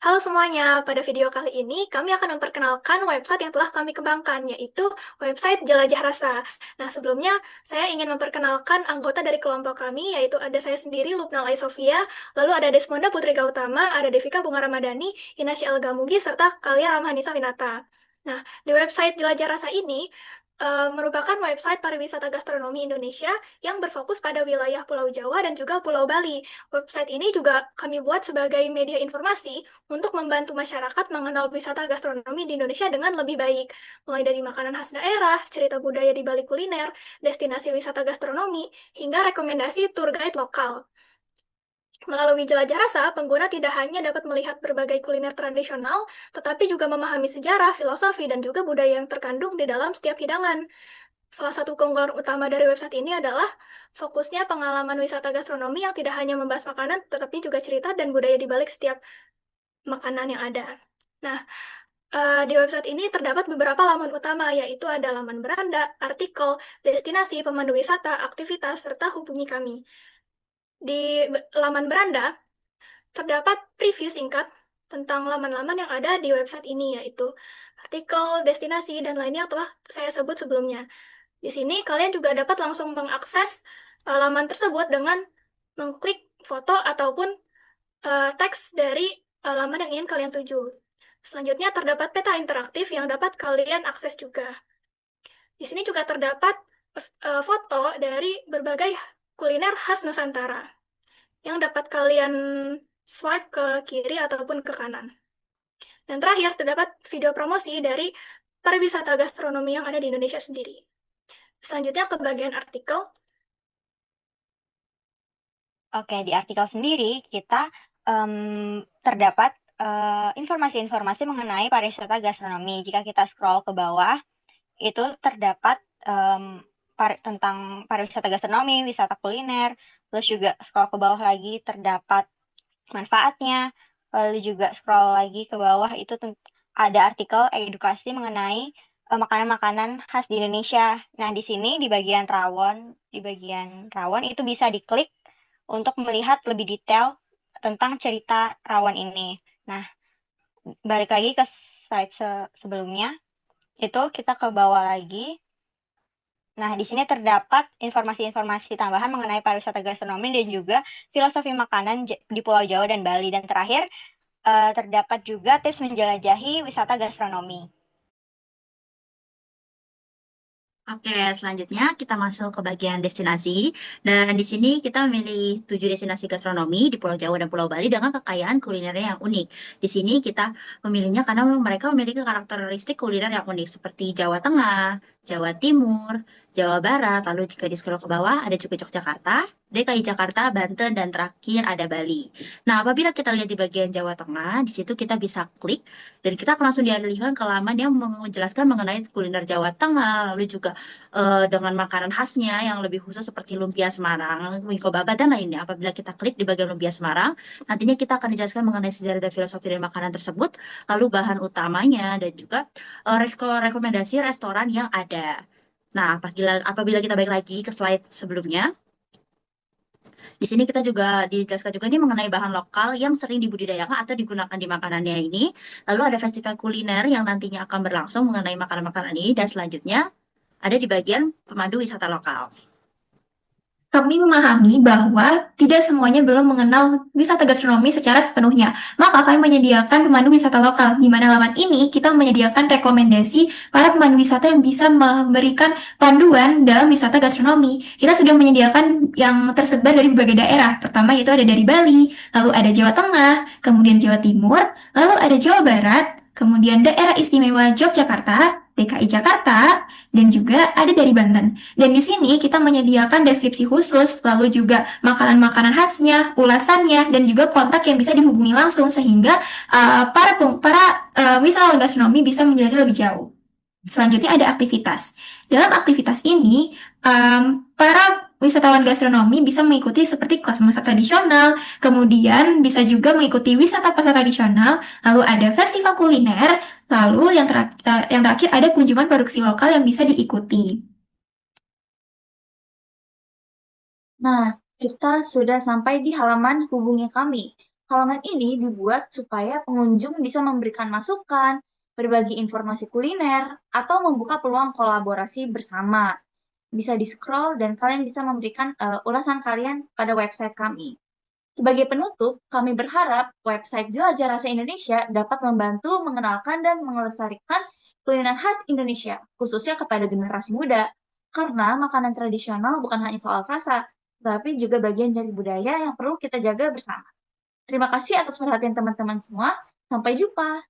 Halo semuanya, pada video kali ini kami akan memperkenalkan website yang telah kami kembangkan, yaitu website Jelajah Rasa. Nah, sebelumnya saya ingin memperkenalkan anggota dari kelompok kami, yaitu ada saya sendiri, Lupnal Aisofia, lalu ada Desmonda Putri Gautama, ada Devika Bunga Ramadhani, Inasya Elgamugi, serta Kalia Ramhanisa Winata. Nah, di website Jelajah Rasa ini merupakan website pariwisata gastronomi Indonesia yang berfokus pada wilayah Pulau Jawa dan juga Pulau Bali. Website ini juga kami buat sebagai media informasi untuk membantu masyarakat mengenal wisata gastronomi di Indonesia dengan lebih baik, mulai dari makanan khas daerah, cerita budaya di balik kuliner, destinasi wisata gastronomi, hingga rekomendasi tour guide lokal. Melalui jelajah rasa, pengguna tidak hanya dapat melihat berbagai kuliner tradisional, tetapi juga memahami sejarah, filosofi, dan juga budaya yang terkandung di dalam setiap hidangan. Salah satu keunggulan utama dari website ini adalah fokusnya pengalaman wisata gastronomi yang tidak hanya membahas makanan, tetapi juga cerita dan budaya di balik setiap makanan yang ada. Nah, di website ini terdapat beberapa laman utama, yaitu ada laman beranda, artikel, destinasi, pemandu wisata, aktivitas, serta hubungi kami. Di laman beranda, terdapat preview singkat tentang laman-laman yang ada di website ini, yaitu artikel, destinasi, dan lainnya yang telah saya sebut sebelumnya. Di sini kalian juga dapat langsung mengakses laman tersebut dengan mengklik foto ataupun teks dari laman yang ingin kalian tuju. Selanjutnya terdapat peta interaktif yang dapat kalian akses juga. Di sini juga terdapat foto dari berbagai kuliner khas Nusantara yang dapat kalian swipe ke kiri ataupun ke kanan. Dan terakhir terdapat video promosi dari pariwisata gastronomi yang ada di Indonesia sendiri. Selanjutnya ke bagian artikel. Oke, di artikel sendiri kita terdapat informasi-informasi mengenai pariwisata gastronomi. Jika kita scroll ke bawah, itu terdapat tentang pariwisata gastronomi, wisata kuliner, terus juga scroll ke bawah lagi terdapat manfaatnya, lalu juga scroll lagi ke bawah itu ada artikel edukasi mengenai makanan-makanan khas di Indonesia. Nah, di sini di bagian rawon itu bisa diklik untuk melihat lebih detail tentang cerita rawon ini. Nah, balik lagi ke slide sebelumnya, itu kita ke bawah lagi. Nah, di sini terdapat informasi-informasi tambahan mengenai pariwisata gastronomi dan juga filosofi makanan di Pulau Jawa dan Bali. Dan terakhir, terdapat juga tips menjelajahi wisata gastronomi. Oke, selanjutnya kita masuk ke bagian destinasi. Dan di sini kita memilih 7 destinasi gastronomi di Pulau Jawa dan Pulau Bali dengan kekayaan kulinernya yang unik. Di sini kita memilihnya karena mereka memiliki karakteristik kuliner yang unik seperti Jawa Tengah, Jawa Timur, Jawa Barat, lalu jika di scroll ke bawah ada juga Yogyakarta, DKI Jakarta, Banten, dan terakhir ada Bali. Nah, apabila kita lihat di bagian Jawa Tengah, di situ kita bisa klik dan kita akan langsung dialihkan ke laman yang menjelaskan mengenai kuliner Jawa Tengah, lalu juga dengan makanan khasnya yang lebih khusus seperti lumpia Semarang, wingko babat, dan lainnya. Apabila kita klik di bagian lumpia Semarang, nantinya kita akan dijelaskan mengenai sejarah dan filosofi dari makanan tersebut, lalu bahan utamanya, dan juga rekomendasi restoran yang ada. Nah, apabila kita balik lagi ke slide sebelumnya, di sini kita juga dijelaskan juga nih mengenai bahan lokal yang sering dibudidayakan atau digunakan di makanannya ini. Lalu ada festival kuliner yang nantinya akan berlangsung mengenai makanan-makanan ini. Dan selanjutnya ada di bagian pemandu wisata lokal. Kami memahami bahwa tidak semuanya belum mengenal wisata gastronomi secara sepenuhnya. Maka kami menyediakan pemandu wisata lokal. Di mana laman ini kita menyediakan rekomendasi para pemandu wisata yang bisa memberikan panduan dalam wisata gastronomi. Kita sudah menyediakan yang tersebar dari berbagai daerah. Pertama yaitu ada dari Bali, lalu ada Jawa Tengah, kemudian Jawa Timur, lalu ada Jawa Barat, kemudian daerah istimewa Yogyakarta, DKI Jakarta, dan juga ada dari Banten. Dan di sini kita menyediakan deskripsi khusus, lalu juga makanan-makanan khasnya, ulasannya, dan juga kontak yang bisa dihubungi langsung sehingga para wisatawan gastronomi bisa menjelajah lebih jauh. Selanjutnya ada aktivitas. Dalam aktivitas ini, para wisatawan gastronomi bisa mengikuti seperti kelas masak tradisional, kemudian bisa juga mengikuti wisata pasar tradisional, lalu ada festival kuliner, lalu yang terakhir ada kunjungan produksi lokal yang bisa diikuti. Nah, kita sudah sampai di halaman hubungi kami. Halaman ini dibuat supaya pengunjung bisa memberikan masukan, berbagi informasi kuliner, atau membuka peluang kolaborasi bersama. Bisa di-scroll dan kalian bisa memberikan ulasan kalian pada website kami. Sebagai penutup, kami berharap website Jelajah Rasa Indonesia dapat membantu mengenalkan dan melestarikan kuliner khas Indonesia, khususnya kepada generasi muda. Karena makanan tradisional bukan hanya soal rasa, tapi juga bagian dari budaya yang perlu kita jaga bersama. Terima kasih atas perhatian teman-teman semua. Sampai jumpa.